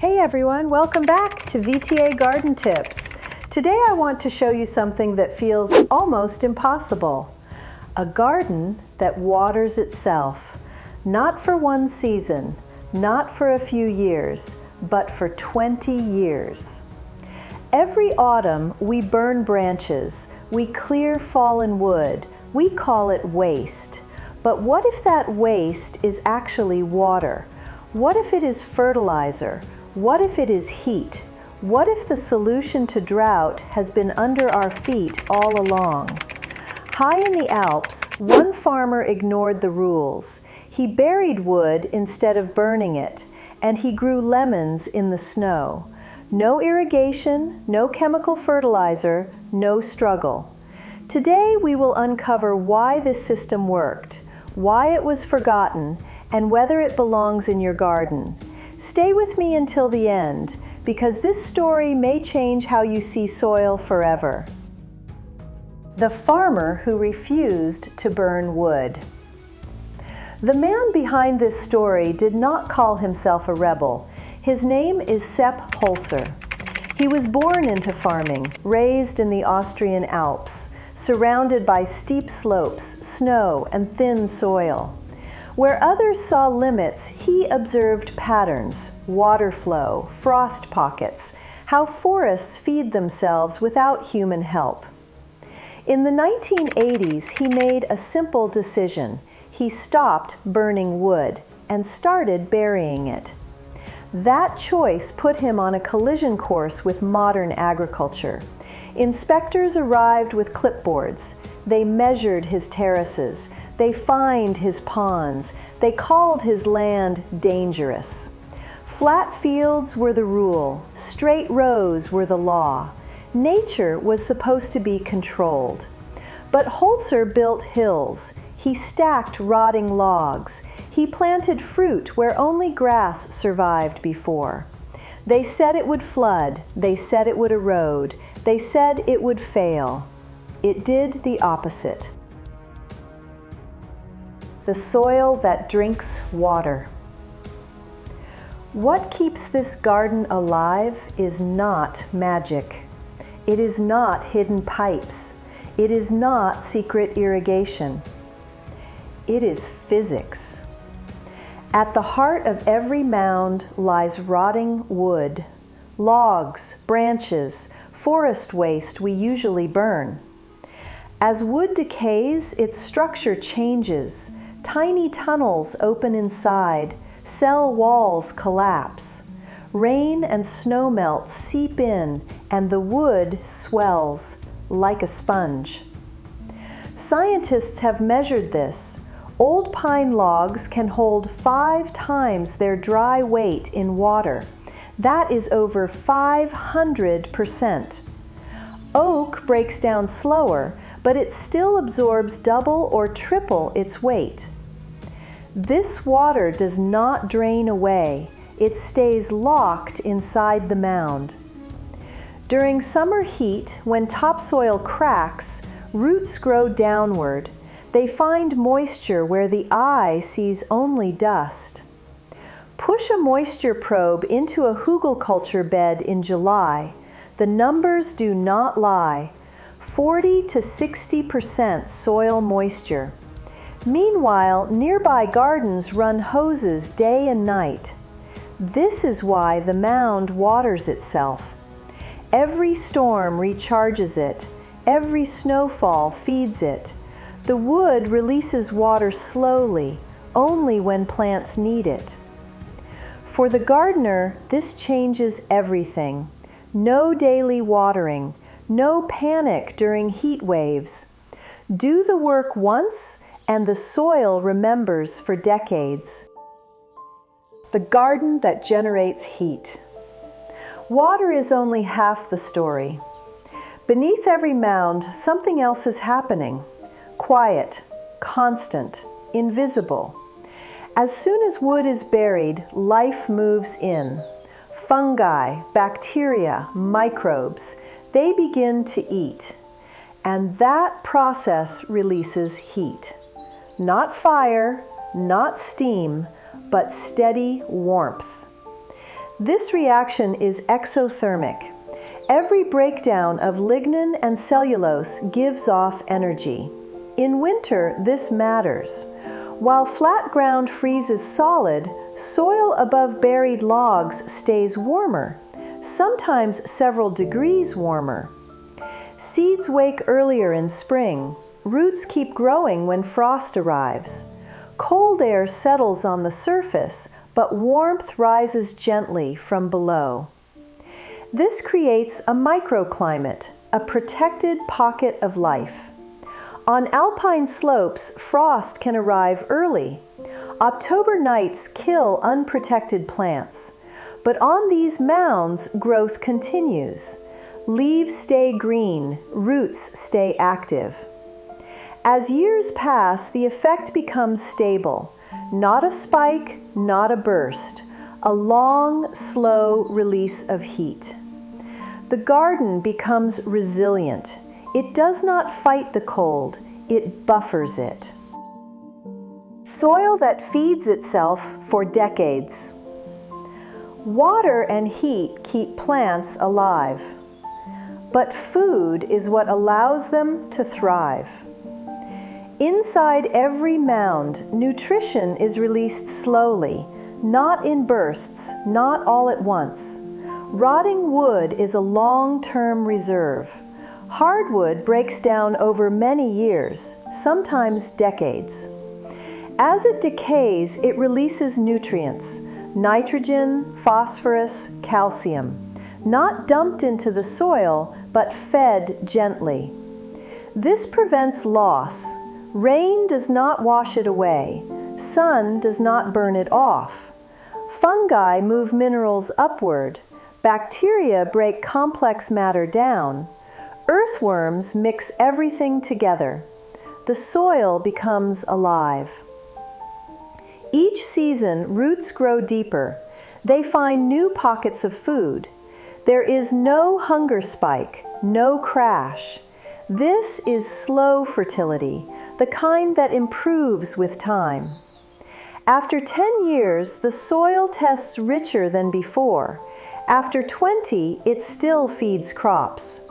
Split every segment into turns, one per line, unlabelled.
Hey everyone, welcome back to VTA Garden Tips. Today I want to show you something that feels almost impossible. A garden that waters itself. Not for one season, not for a few years, but for 20 years. Every autumn we burn branches, we clear fallen wood, we call it waste. But what if that waste is actually water? What if it is fertilizer? What if it is heat? What if the solution to drought has been under our feet all along? High in the Alps, one farmer ignored the rules. He buried wood instead of burning it, and he grew lemons in the snow. No irrigation, no chemical fertilizer, no struggle. Today we will uncover why this system worked, why it was forgotten, and whether it belongs in your garden. Stay with me until the end, because this story may change how you see soil forever. The farmer who refused to burn wood. The man behind this story did not call himself a rebel. His name is Sepp Holzer. He was born into farming, raised in the Austrian Alps, surrounded by steep slopes, snow, and thin soil. Where others saw limits, he observed patterns, water flow, frost pockets, how forests feed themselves without human help. In the 1980s, he made a simple decision. He stopped burning wood and started burying it. That choice put him on a collision course with modern agriculture. Inspectors arrived with clipboards. They measured his terraces. They fined his ponds. They called his land dangerous. Flat fields were the rule. Straight rows were the law. Nature was supposed to be controlled. But Holzer built hills. He stacked rotting logs. He planted fruit where only grass survived before. They said it would flood. They said it would erode. They said it would fail. It did the opposite. The soil that drinks water. What keeps this garden alive is not magic. It is not hidden pipes. It is not secret irrigation. It is physics. At the heart of every mound lies rotting wood, logs, branches, forest waste we usually burn. As wood decays, its structure changes. Tiny tunnels open inside, cell walls collapse. Rain and snowmelt seep in, and the wood swells like a sponge. Scientists have measured this. Old pine logs can hold 5 times their dry weight in water. That is over 500%. Oak breaks down slower, but it still absorbs double or triple its weight. This water does not drain away. It stays locked inside the mound. During summer heat, when topsoil cracks, roots grow downward. They find moisture where the eye sees only dust. Push a moisture probe into a Hugelkultur bed in July. The numbers do not lie. 40 to 60% soil moisture. Meanwhile, nearby gardens run hoses day and night. This is why the mound waters itself. Every storm recharges it. Every snowfall feeds it. The wood releases water slowly, only when plants need it. For the gardener, this changes everything. No daily watering, no panic during heat waves. Do the work once, and the soil remembers for decades. The garden that generates heat. Water is only half the story. Beneath every mound, something else is happening. Quiet, constant, invisible. As soon as wood is buried, life moves in. Fungi, bacteria, microbes, they begin to eat. And that process releases heat. Not fire, not steam, but steady warmth. This reaction is exothermic. Every breakdown of lignin and cellulose gives off energy. In winter, this matters. While flat ground freezes solid, soil above buried logs stays warmer, sometimes several degrees warmer. Seeds wake earlier in spring. Roots keep growing when frost arrives. Cold air settles on the surface, but warmth rises gently from below. This creates a microclimate, a protected pocket of life. On alpine slopes, frost can arrive early. October nights kill unprotected plants. But on these mounds, growth continues. Leaves stay green, roots stay active. As years pass, the effect becomes stable. Not a spike, not a burst. A long, slow release of heat. The garden becomes resilient. It does not fight the cold, it buffers it. Soil that feeds itself for decades. Water and heat keep plants alive, but food is what allows them to thrive. Inside every mound, nutrition is released slowly, not in bursts, not all at once. Rotting wood is a long-term reserve. Hardwood breaks down over many years, sometimes decades. As it decays, it releases nutrients, nitrogen, phosphorus, calcium, not dumped into the soil, but fed gently. This prevents loss. Rain does not wash it away. Sun does not burn it off. Fungi move minerals upward. Bacteria break complex matter down. Earthworms mix everything together. The soil becomes alive. Each season, roots grow deeper. They find new pockets of food. There is no hunger spike, no crash. This is slow fertility, the kind that improves with time. After 10 years, the soil tests richer than before. After 20, it still feeds crops.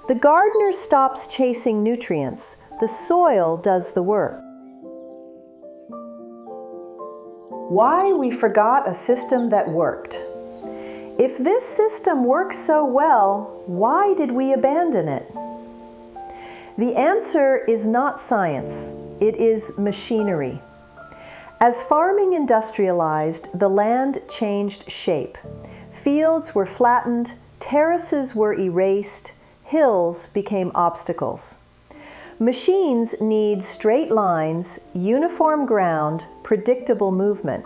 The gardener stops chasing nutrients. The soil does the work. Why we forgot a system that worked. If this system works so well, why did we abandon it? The answer is not science. It is machinery. As farming industrialized, the land changed shape. Fields were flattened, terraces were erased, hills became obstacles. Machines need straight lines, uniform ground, predictable movement.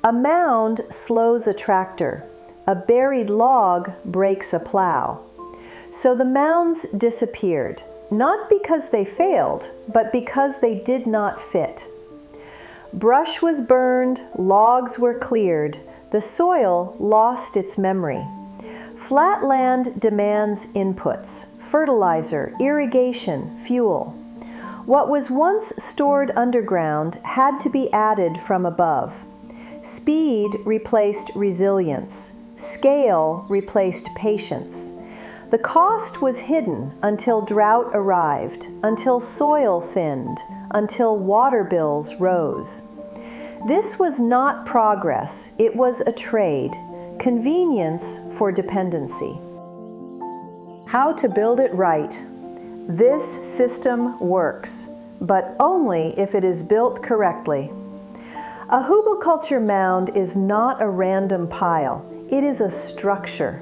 A mound slows a tractor. A buried log breaks a plow. So the mounds disappeared, not because they failed, but because they did not fit. Brush was burned, logs were cleared, the soil lost its memory. Flat land demands inputs, fertilizer, irrigation, fuel. What was once stored underground had to be added from above. Speed replaced resilience. Scale replaced patience. The cost was hidden until drought arrived, until soil thinned, until water bills rose. This was not progress, it was a trade, convenience for dependency. How to build it right. This system works, but only if it is built correctly. A Hugelkultur mound is not a random pile, it is a structure.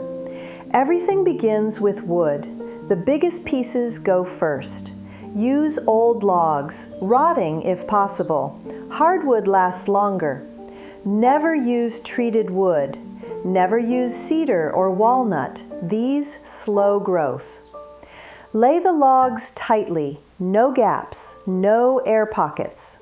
Everything begins with wood. The biggest pieces go first. Use old logs, rotting if possible. Hardwood lasts longer. Never use treated wood. Never use cedar or walnut. These slow growth. Lay the logs tightly, no gaps, no air pockets.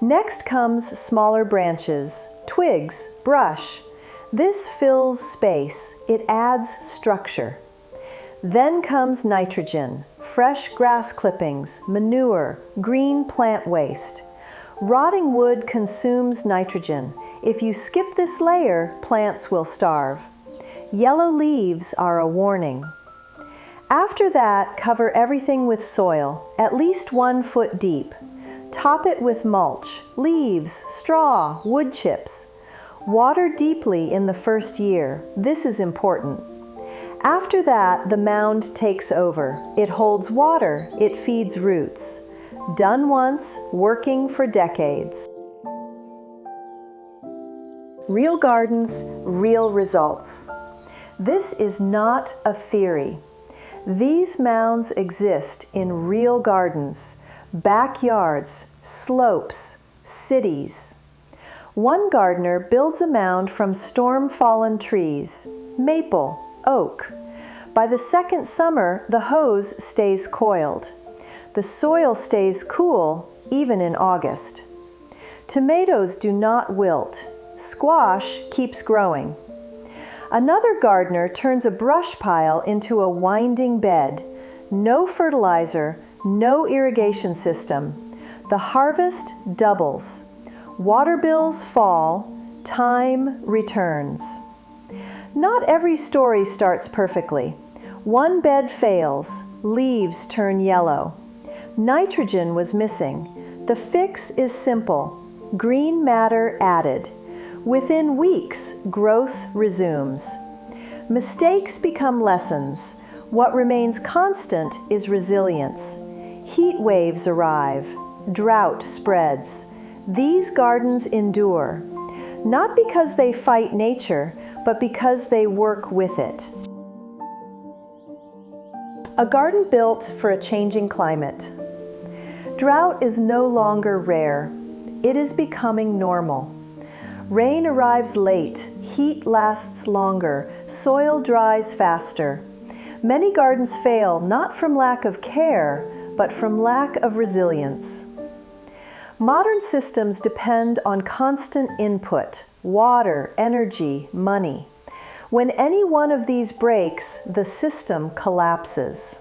Next comes smaller branches, twigs, brush. This fills space. It adds structure. Then comes nitrogen, fresh grass clippings, manure, green plant waste. Rotting wood consumes nitrogen. If you skip this layer, plants will starve. Yellow leaves are a warning. After that, cover everything with soil, at least 1 foot deep. Top it with mulch, leaves, straw, wood chips. Water deeply in the first year. This is important. After that, the mound takes over. It holds water, it feeds roots. Done once, working for decades. Real gardens, real results. This is not a theory. These mounds exist in real gardens, backyards, slopes, cities. One gardener builds a mound from storm-fallen trees, maple, oak. By the second summer, the hose stays coiled. The soil stays cool, even in August. Tomatoes do not wilt. Squash keeps growing. Another gardener turns a brush pile into a winding bed. No fertilizer, no irrigation system. The harvest doubles. Water bills fall. Time returns. Not every story starts perfectly. One bed fails. Leaves turn yellow. Nitrogen was missing. The fix is simple. Green matter added. Within weeks, growth resumes. Mistakes become lessons. What remains constant is resilience. Heat waves arrive. Drought spreads. These gardens endure, not because they fight nature, but because they work with it. A garden built for a changing climate. Drought is no longer rare. It is becoming normal. Rain arrives late, heat lasts longer, soil dries faster. Many gardens fail not from lack of care, but from lack of resilience. Modern systems depend on constant input, water, energy, money. When any one of these breaks, the system collapses.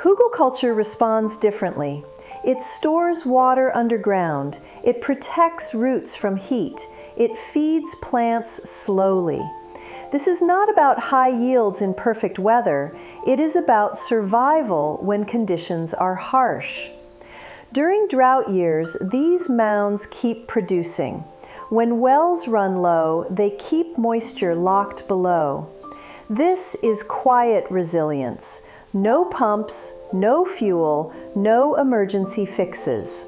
Hugelkultur responds differently. It stores water underground. It protects roots from heat. It feeds plants slowly. This is not about high yields in perfect weather. It is about survival when conditions are harsh. During drought years, these mounds keep producing. When wells run low, they keep moisture locked below. This is quiet resilience. No pumps, no fuel, no emergency fixes.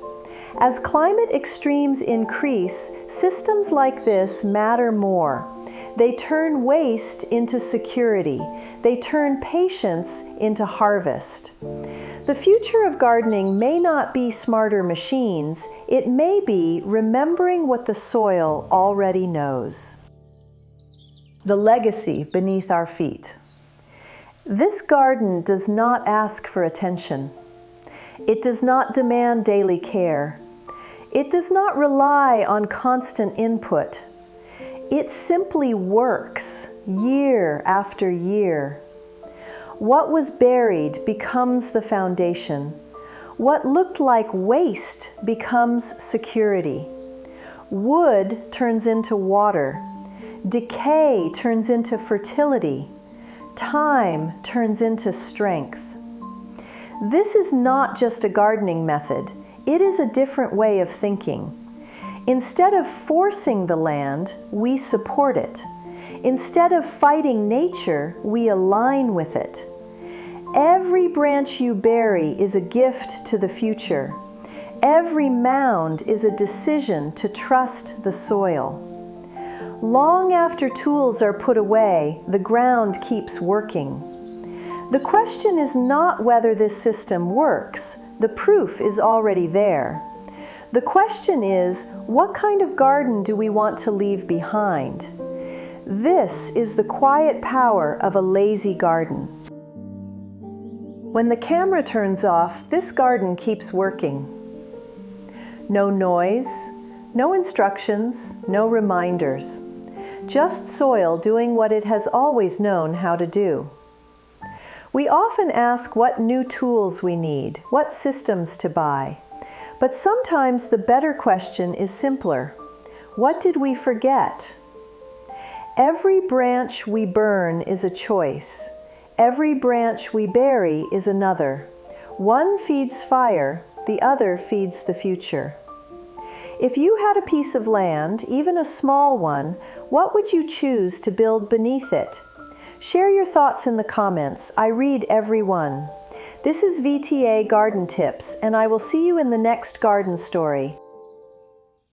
As climate extremes increase, systems like this matter more. They turn waste into security. They turn patience into harvest. The future of gardening may not be smarter machines. It may be remembering what the soil already knows. The legacy beneath our feet. This garden does not ask for attention. It does not demand daily care. It does not rely on constant input. It simply works year after year. What was buried becomes the foundation. What looked like waste becomes security. Wood turns into water. Decay turns into fertility. Time turns into strength. This is not just a gardening method. It is a different way of thinking. Instead of forcing the land, we support it. Instead of fighting nature, we align with it. Every branch you bury is a gift to the future. Every mound is a decision to trust the soil. Long after tools are put away, the ground keeps working. The question is not whether this system works. The proof is already there. The question is, what kind of garden do we want to leave behind? This is the quiet power of a lazy garden. When the camera turns off, this garden keeps working. No noise, no instructions, no reminders. Just soil doing what it has always known how to do. We often ask what new tools we need, what systems to buy. But sometimes the better question is simpler. What did we forget? Every branch we burn is a choice. Every branch we bury is another. One feeds fire, the other feeds the future. If you had a piece of land, even a small one, what would you choose to build beneath it? Share your thoughts in the comments. I read every one. This is VTA Garden Tips, and I will see you in the next garden story.